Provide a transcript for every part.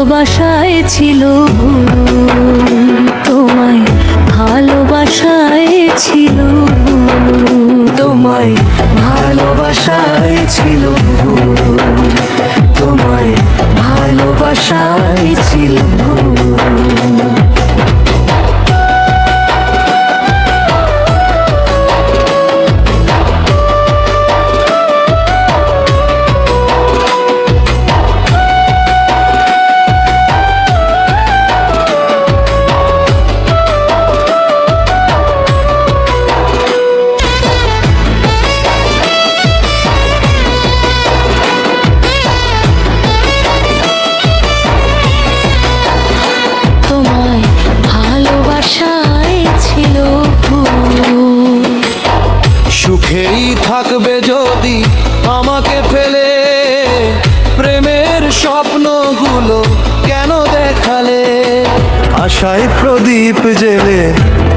ভালোবাসায় ছিল ভুল, তোমায় ভালোবাসায় ছিল ভুল, তোমায় ভালোবাসায় ছিল ভুল, তোমায় ভালোবাসায় ছিল ভুল। সুখেই থাকবে যদি আমাকে ফেলে, প্রেমের স্বপ্নগুলো কেন দেখালে? আশায় প্রদীপ জেলে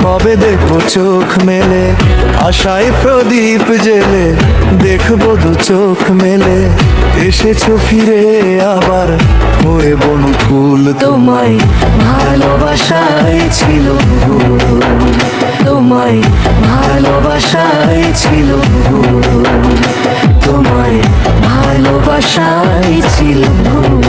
কবে দেখবো চোখ মেলে, আশায় প্রদীপ জেলে দেখবো দু চোখ মেলে। এসেছো ফিরে আবার মোরে বনফুল, তোমায় ভালোবাসায় ছিল ভুল, তোমায় ভালোবাসায় ছিল ভুল, তোমায় ভালোবাসায় ছিল ভুল।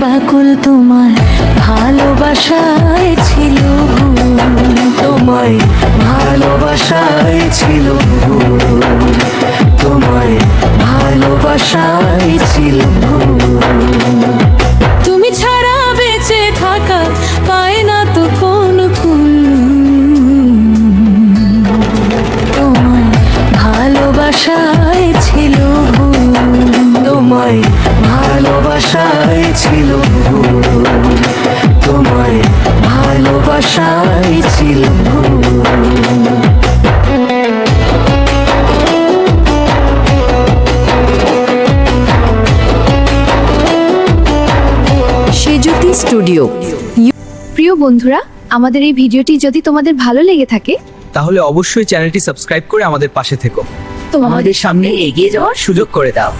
বাকুল তোমার ভালোবাসায় ছিল ভুল, তোমায় ভালোবাসায় ছিল ভুল, তোমায় ভালোবাসায় ছিল ভুল। তুমি ছাড়া বেঁচে থাকা পায় না তো কোন ফুল, তোমায় ভালোবাসায় ছিল ভুল, তোমায় ভালোবাসায় ছিল ভুল, তোমায় ভালোবাসায় ছিল ভুল। সেজুতি স্টুডিও। প্রিয় বন্ধুরা, আমাদের এই ভিডিওটি যদি তোমাদের ভালো লেগে থাকে তাহলে অবশ্যই চ্যানেলটি সাবস্ক্রাইব করে আমাদের পাশে থেকো, আমাদের সামনে এগিয়ে যাওয়ার সুযোগ করে দাও।